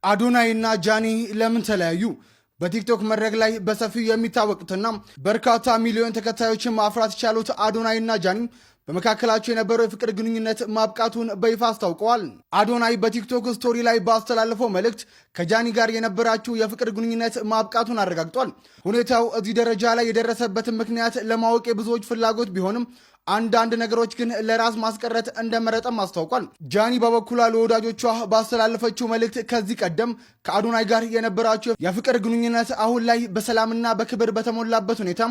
አዶናይና ጃኒ ለምን ተለያዩ? በቲክቶክ መድረክ ላይ በሰፊው የሚታወቁትና በርካታ ሚሊዮን ተከታዮችን ማፍራት የቻሉት አዶናይና ጃኒ በመካከላቸው የነበረው የፍቅር ግንኙነት ማብቃቱን በይፋ አስታውቀዋል። አዶናይ በቲክቶክ ስቶሪ ላይ ባስተላለፈው መልእክት ከጃኒ ጋር የነበራቸው የፍቅር ግንኙነት ማብቃቱን አረጋግጧል። ሁኔታው እዚህ ደረጃ ላይ የደረሰበትን ምክንያት ለማወቅ የብዙዎች ፍላጎት ቢሆንም አንዳንድ ነገሮች ግን ለራስ ማስቀረት እንደመረጠም አስታውቋል። ጃኒ በበኩሏ ለወዳጆቿ ባስተላለፈችው መልእክት ከዚህ ቀደም ከአዶናይ ጋር የነበራቸው የፍቅር ግንኙነት አሁን ላይ በሰላምና በክብር በተሞላበት ሁኔታ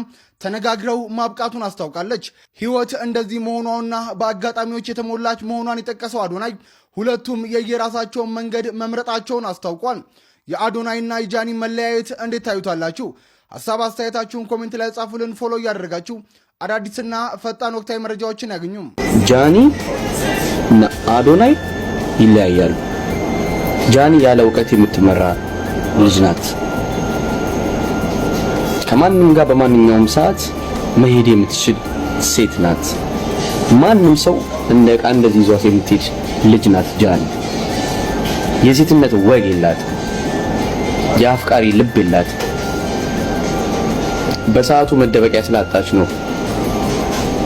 ተነጋግረው ማብቃቱን አስታውቃለች። ሕይወት እንደዚህ መሆኗና በአጋጣሚዎች የተሞላች መሆኗን የጠቀሰው አዶናይ ሁለቱም የየራሳቸውን መንገድ መምረጣቸውን አስታውቋል። የአዶናይና የጃኒ መለያየት እንዴት ታዩታላችሁ? ሀሳብ አስተያየታችሁን ኮሜንት ላይ ጻፉልን። ፎሎ እያደረጋችሁ አዳዲስና ፈጣን ወቅታዊ መረጃዎችን ያገኙ። ጃኒ እና አዶናይ ይለያያሉ። ጃኒ ያለ እውቀት የምትመራ ልጅ ናት። ከማንም ጋር በማንኛውም ሰዓት መሄድ የምትችል ሴት ናት። ማንም ሰው እንደ ዕቃ እንደዚህ ይዟት የምትሄድ ልጅ ናት ጃኒ። የሴትነት ወግ የላት፣ የአፍቃሪ ልብ የላት። በሰዓቱ መደበቂያ ስላጣች ነው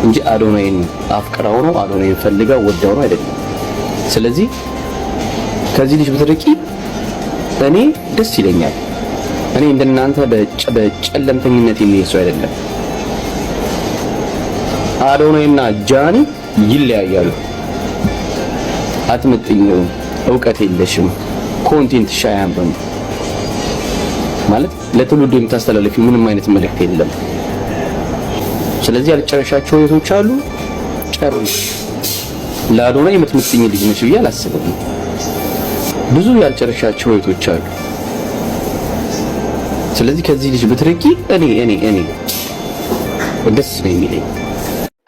እንጂ አዶናይን አፍቅራው ነው፣ አዶናይን ፈልጋው ወዳው ነው አይደለም። ስለዚህ ከዚህ ልጅ ብትርቂ እኔ ደስ ይለኛል። እኔ እንደናንተ በጨለምተኝነት የሚሄድ ሰው አይደለም። አዶናይና ጃኒ ይለያያሉ። አትመጥኝም፣ እውቀት የለሽም፣ ኮንቴንት ሻያምም ማለት ለትውልዱ የምታስተላልፊ ምንም አይነት መልእክት የለም። ስለዚህ ያልጨረሻቸው ህይወቶች አሉ፣ ጨርሽ። ለአዶናይ የምትመጥኝ ልጅ ነሽ ብዬ አላስብም። ብዙ ያልጨረሻቸው ህይወቶች አሉ። ስለዚህ ከዚህ ልጅ ብትርቂ እኔ ደስ ነው የሚለኝ።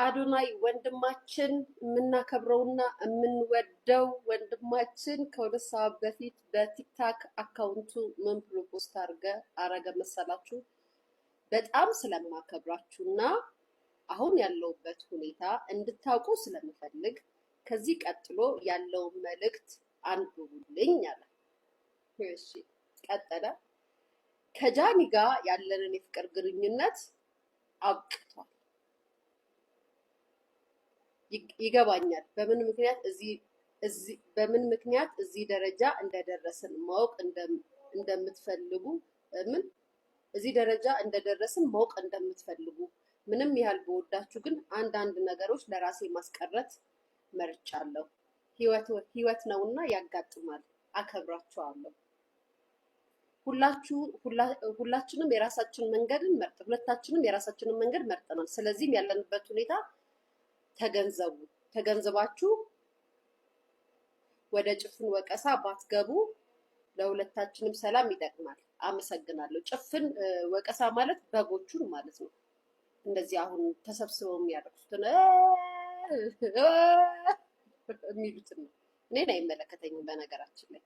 አዶናይ ወንድማችን፣ የምናከብረውና የምንወደው ወንድማችን ከሁለት ሰዓት በፊት በቲክታክ አካውንቱ ምን ብሎ ፖስት አረገ መሰላችሁ? በጣም ስለማከብራችሁና አሁን ያለውበት ሁኔታ እንድታውቁ ስለምፈልግ ከዚህ ቀጥሎ ያለውን መልእክት አንብቡልኝ አለ። እሺ ቀጠለ። ከጃኒ ጋር ያለንን የፍቅር ግንኙነት አብቅቷል። ይገባኛል በምን ምክንያት እዚህ ደረጃ እንደደረስን ማወቅ እንደምትፈልጉ እዚህ ደረጃ እንደደረስን ማወቅ እንደምትፈልጉ ምንም ያህል በወዳችሁ ግን አንዳንድ ነገሮች ለራሴ ማስቀረት መርጫለሁ። ህይወት ነውና ያጋጥማል። አከብራችኋለሁ። ሁላችንም የራሳችንን መንገድ መርጠናል። ስለዚህም ያለንበት ሁኔታ ተገንዘባችሁ ወደ ጭፍን ወቀሳ ባትገቡ ለሁለታችንም ሰላም ይጠቅማል። አመሰግናለሁ። ጭፍን ወቀሳ ማለት በጎቹን ማለት ነው። እንደዚህ አሁን ተሰብስበው የሚያደርጉትን የሚሉትን ነው። እኔን አይመለከተኝም። በነገራችን ላይ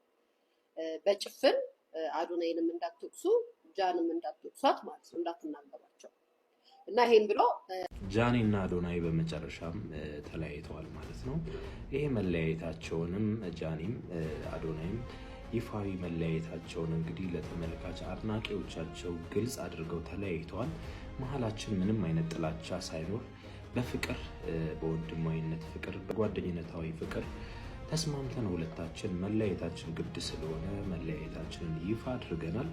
በጭፍን አዶናይንም እንዳትወቅሱ ጃንም እንዳትወቅሷት ማለት ነው፣ እንዳትናገሯቸው እና ይሄን ብሎ ጃኒ እና አዶናይ በመጨረሻም ተለያይተዋል ማለት ነው። ይሄ መለያየታቸውንም ጃኒም አዶናይም ይፋዊ መለያየታቸውን እንግዲህ ለተመልካች አድናቂዎቻቸው ግልጽ አድርገው ተለያይተዋል። መሀላችን ምንም አይነት ጥላቻ ሳይኖር በፍቅር በወንድማዊነት ፍቅር በጓደኝነታዊ ፍቅር ተስማምተን ሁለታችን መለያየታችን ግድ ስለሆነ መለያየታችንን ይፋ አድርገናል።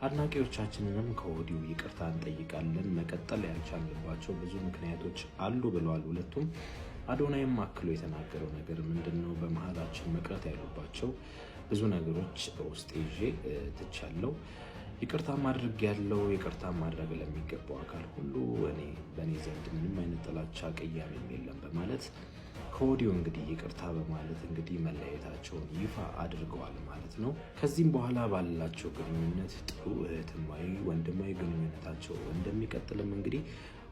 አድናቂዎቻችንንም ከወዲሁ ይቅርታ እንጠይቃለን። መቀጠል ያልቻልንባቸው ብዙ ምክንያቶች አሉ ብለዋል ሁለቱም። አዶናይም አክሎ የተናገረው ነገር ምንድነው? በመሀላችን መቅረት ያሉባቸው ብዙ ነገሮች በውስጥ ይዤ ትቻለሁ። ይቅርታ ማድረግ ያለው ይቅርታ ማድረግ ለሚገባው አካል ሁሉ በእኔ ዘንድ ምንም አይነት ጥላቻ ቅያሜም የለም በማለት ከወዲሁ እንግዲህ ይቅርታ በማለት እንግዲህ መለያየታቸውን ይፋ አድርገዋል ማለት ነው። ከዚህም በኋላ ባላቸው ግንኙነት ጥሩ እህትማዊ ወንድማዊ ግንኙነታቸው እንደሚቀጥልም እንግዲህ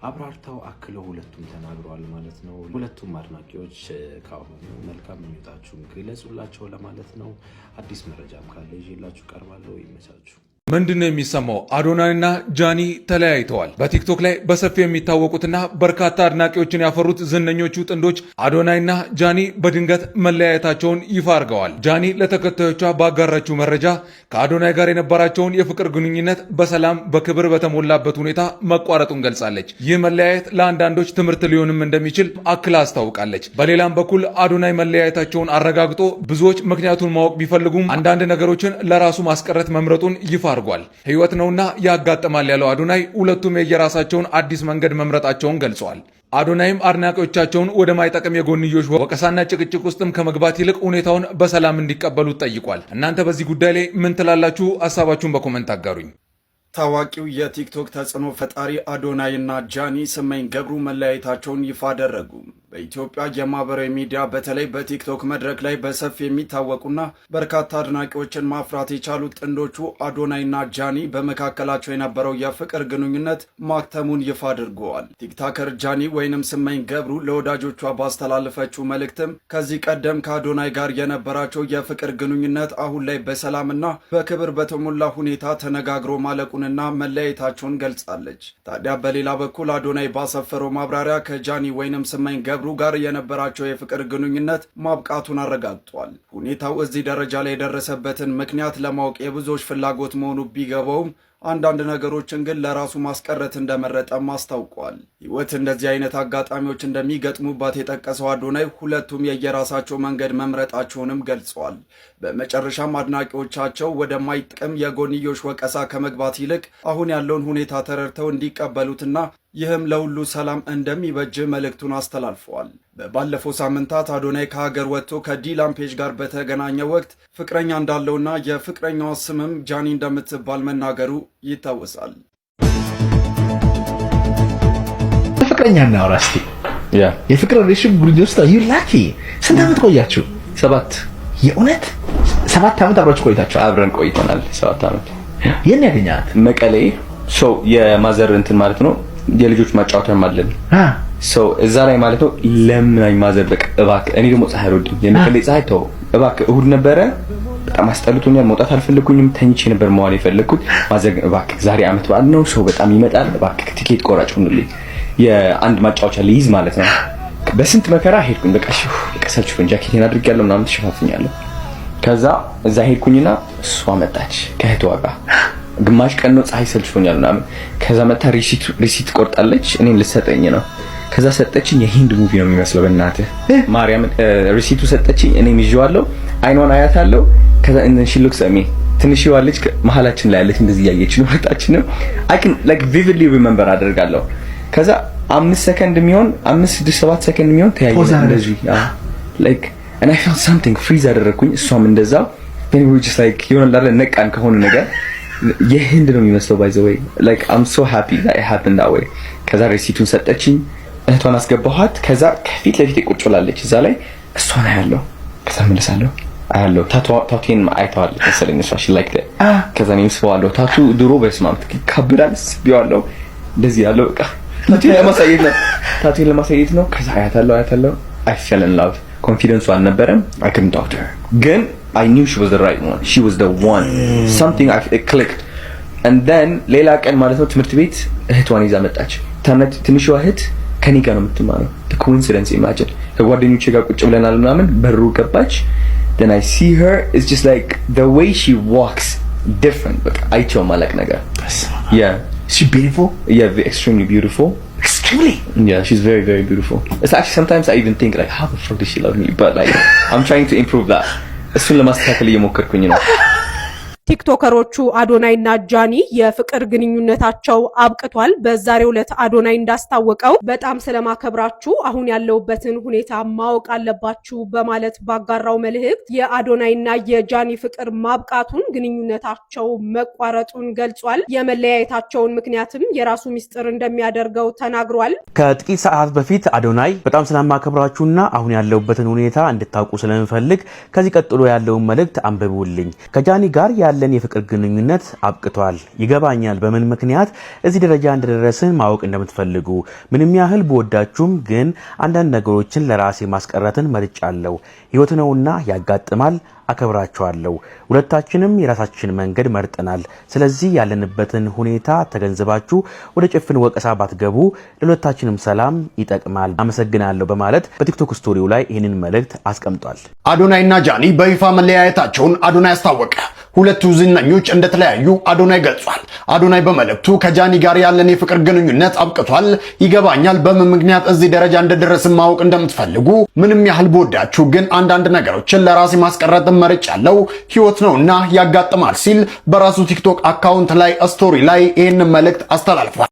አብራርታው አክለው ሁለቱም ተናግረዋል ማለት ነው። ሁለቱም አድናቂዎች ካሁኑ መልካም ምኞታችሁን ግለጹላቸው ለማለት ነው። አዲስ መረጃም ካለ ይዤላችሁ ቀርባለሁ። ይመቻችሁ። ምንድነው የሚሰማው? አዶናይና ጃኒ ተለያይተዋል። በቲክቶክ ላይ በሰፊው የሚታወቁትና በርካታ አድናቂዎችን ያፈሩት ዝነኞቹ ጥንዶች አዶናይና ጃኒ በድንገት መለያየታቸውን ይፋ አድርገዋል። ጃኒ ለተከታዮቿ ባጋራችው መረጃ ከአዶናይ ጋር የነበራቸውን የፍቅር ግንኙነት በሰላም በክብር በተሞላበት ሁኔታ መቋረጡን ገልጻለች። ይህ መለያየት ለአንዳንዶች ትምህርት ሊሆንም እንደሚችል አክላ አስታውቃለች። በሌላም በኩል አዶናይ መለያየታቸውን አረጋግጦ ብዙዎች ምክንያቱን ማወቅ ቢፈልጉም አንዳንድ ነገሮችን ለራሱ ማስቀረት መምረጡን ይፋ አድርጓል። ህይወት ነውና ያጋጥማል ያለው አዶናይ ሁለቱም የየራሳቸውን አዲስ መንገድ መምረጣቸውን ገልጸዋል። አዶናይም አድናቂዎቻቸውን ወደ ማይጠቅም የጎንዮሽ ወቀሳና ጭቅጭቅ ውስጥም ከመግባት ይልቅ ሁኔታውን በሰላም እንዲቀበሉት ጠይቋል። እናንተ በዚህ ጉዳይ ላይ ምን ትላላችሁ? ሀሳባችሁን በኮመንት አጋሩኝ። ታዋቂው የቲክቶክ ተጽዕኖ ፈጣሪ አዶናይ እና ጃኒ ስመኝ ገብሩ መለያየታቸውን ይፋ አደረጉ። በኢትዮጵያ የማህበራዊ ሚዲያ በተለይ በቲክቶክ መድረክ ላይ በሰፊ የሚታወቁና በርካታ አድናቂዎችን ማፍራት የቻሉት ጥንዶቹ አዶናይ እና ጃኒ በመካከላቸው የነበረው የፍቅር ግንኙነት ማክተሙን ይፋ አድርገዋል። ቲክታከር ጃኒ ወይንም ስመኝ ገብሩ ለወዳጆቿ ባስተላለፈችው መልእክትም ከዚህ ቀደም ከአዶናይ ጋር የነበራቸው የፍቅር ግንኙነት አሁን ላይ በሰላምና በክብር በተሞላ ሁኔታ ተነጋግሮ ማለቁንና መለያየታቸውን ገልጻለች። ታዲያ በሌላ በኩል አዶናይ ባሰፈረው ማብራሪያ ከጃኒ ወይንም ስመኝ ገብሩ ጋር የነበራቸው የፍቅር ግንኙነት ማብቃቱን አረጋግጧል። ሁኔታው እዚህ ደረጃ ላይ የደረሰበትን ምክንያት ለማወቅ የብዙዎች ፍላጎት መሆኑ ቢገባውም አንዳንድ ነገሮችን ግን ለራሱ ማስቀረት እንደመረጠም አስታውቋል። ህይወት እንደዚህ አይነት አጋጣሚዎች እንደሚገጥሙባት የጠቀሰው አዶናይ ሁለቱም የየራሳቸው መንገድ መምረጣቸውንም ገልጸዋል። በመጨረሻም አድናቂዎቻቸው ወደማይጠቅም የጎንዮሽ ወቀሳ ከመግባት ይልቅ አሁን ያለውን ሁኔታ ተረድተው እንዲቀበሉትና ይህም ለሁሉ ሰላም እንደሚበጅ መልእክቱን አስተላልፈዋል። ባለፈው ሳምንታት አዶናይ ከሀገር ወጥቶ ከዲላን ፔጅ ጋር በተገናኘ ወቅት ፍቅረኛ እንዳለውና የፍቅረኛዋ ስምም ጃኒ እንደምትባል መናገሩ ይታወሳል። ፍቅረኛ እናውራ እስቲ። የፍቅር ሪሌሽን ጉዳይ ውስጥ ላኪ ስንት ዓመት ቆያችሁ? 7 የእውነት 7 ዓመት አብራችሁ ቆይታችሁ? አብረን ቆይተናል 7 ዓመት። የት ያገኛት? መቀሌ ሰው የማዘር እንትን ማለት ነው የልጆች ማጫወቻም አለን ሰው እዛ ላይ ማለት ነው። ለምናኝ ማዘር በቃ እባክህ፣ እኔ ደግሞ ፀሐይ አልወድም የመቀሌ ፀሐይ ተው እባክህ። እሁድ ነበረ በጣም አስጠልቶኛል፣ መውጣት አልፈለኩኝም፣ ተኝቼ ነበር መዋል የፈለኩት። ማዘር ግን እባክህ ዛሬ ዓመት በዓል ነው ሰው በጣም ይመጣል፣ እባክህ ቲኬት ቆራጭ ሁኑልኝ የአንድ ማጫወቻ ልይዝ ማለት ነው። በስንት መከራ ሄድኩኝ። በቃ እሺ ለቀሰልኩኝ፣ ጃኬቴን አድርጌያለሁ ምናምን ተሸፋፍኛለሁ። ከዛ እዛ ሄድኩኝና እሷ መጣች ከእህቷ ጋር ግማሽ ቀን ነው ፀሐይ ሰልችቶኛል ምናምን። ከዛ መታ ሪሲት ቆርጣለች እኔን ልትሰጠኝ ነው። ከዛ ሰጠችኝ። የሂንድ ሙቪ ነው የሚመስለው በእናትህ ማርያም። ሪሲቱ ሰጠችኝ፣ እኔም ይዤዋለሁ። አይኗን አያታለሁ። ከዛ ሺ ሉክስ አት ሚ ትንሽዋ ልጅ መሀላችን ላይ ያለች እንደዚህ ያየች ነው ሁለታችንም። አይ ካን ላይክ ቪቪድሊ ሪሜምበር አደርጋለሁ። ከዛ 5 ሰከንድ የሚሆን 5 6 7 ሰከንድ የሚሆን ተያየን እንደዚህ ላይክ and I felt something freeze አደረኩኝ። እሷም እንደዛው then we were just like ይሆናል ነቃን ከሆነ ነገር የህንድ ነው የሚመስለው by the way like I'm so happy that it happened that way። ከዛ ሪሲቱን ሰጠችኝ፣ እህቷን አስገባኋት። ከዛ ከፊት ለፊት ቁጭ ብላለች እዛ ላይ እሷን አያለሁ። ከዛ መልሳለሁ አያለሁ። ታቱን አይተዋል መሰለኝ እሷ she liked it። ከዛ እኔም ስዋለሁ ታቱ ድሮ በስማም ከብዳል ስቢዋለሁ እንደዚህ ያለው በቃ ታቱን ለማሳየት ነው። ከዛ አያታለሁ I fell in love። ኮንፊደንሱ አልነበረም። I couldn't doubt her ግን I knew she was the right one. She was the one. Something it clicked. And then ሌላ ቀን ማለት ነው ትምህርት ቤት እህቷን ይዛ መጣች። ትንሿ እህት ከኔ ጋር ነው የምትማረው። The coincidence, imagine. ከጓደኞቼ ጋር ቁጭ ብለናል ምናምን በሩ ገባች። Then I see her, it's just like the way she walks different. በቃ አይቼው ማለቅ ነገር። Yeah. Is she beautiful? Yeah, extremely beautiful. Extremely? Yeah, she's very very beautiful. It's actually sometimes I even think like how the fuck does she love me? But like I'm trying to improve that. እሱን ለማስተካከል እየሞከርኩኝ ነው። ቲክቶከሮቹ አዶናይና ጃኒ የፍቅር ግንኙነታቸው አብቅቷል። በዛሬው ዕለት አዶናይ እንዳስታወቀው በጣም ስለማከብራችሁ አሁን ያለውበትን ሁኔታ ማወቅ አለባችሁ በማለት ባጋራው መልእክት የአዶናይና የጃኒ ፍቅር ማብቃቱን፣ ግንኙነታቸው መቋረጡን ገልጿል። የመለያየታቸውን ምክንያትም የራሱ ሚስጥር እንደሚያደርገው ተናግሯል። ከጥቂት ሰዓት በፊት አዶናይ በጣም ስለማከብራችሁና አሁን ያለውበትን ሁኔታ እንድታውቁ ስለምፈልግ ከዚህ ቀጥሎ ያለውን መልእክት አንብቡልኝ። ከጃኒ ጋር ያለን ያለን የፍቅር ግንኙነት አብቅቷል። ይገባኛል በምን ምክንያት እዚህ ደረጃ እንደደረስን ማወቅ እንደምትፈልጉ። ምንም ያህል በወዳችሁም ግን አንዳንድ ነገሮችን ለራሴ ማስቀረትን መርጫለሁ። ህይወት ነውና ያጋጥማል። አከብራችኋለሁ። ሁለታችንም የራሳችን መንገድ መርጠናል። ስለዚህ ያለንበትን ሁኔታ ተገንዝባችሁ ወደ ጭፍን ወቀሳ ባትገቡ ለሁለታችንም ሰላም ይጠቅማል። አመሰግናለሁ በማለት በቲክቶክ ስቶሪው ላይ ይህንን መልእክት አስቀምጧል። አዶናይና ጃኒ በይፋ መለያየታቸውን አዶናይ አስታወቀ። ሁለቱ ዝነኞች እንደተለያዩ አዶናይ ገልጿል። አዶናይ በመልእክቱ ከጃኒ ጋር ያለን የፍቅር ግንኙነት አብቅቷል። ይገባኛል በምን ምክንያት እዚህ ደረጃ እንደደረስን ማወቅ እንደምትፈልጉ። ምንም ያህል በወዳችሁ ግን አንዳንድ ነገሮችን ለራሴ ማስቀረት መርጫለሁ። ህይወት ነውና ያጋጥማል ሲል በራሱ ቲክቶክ አካውንት ላይ ስቶሪ ላይ ይህንን መልእክት አስተላልፏል።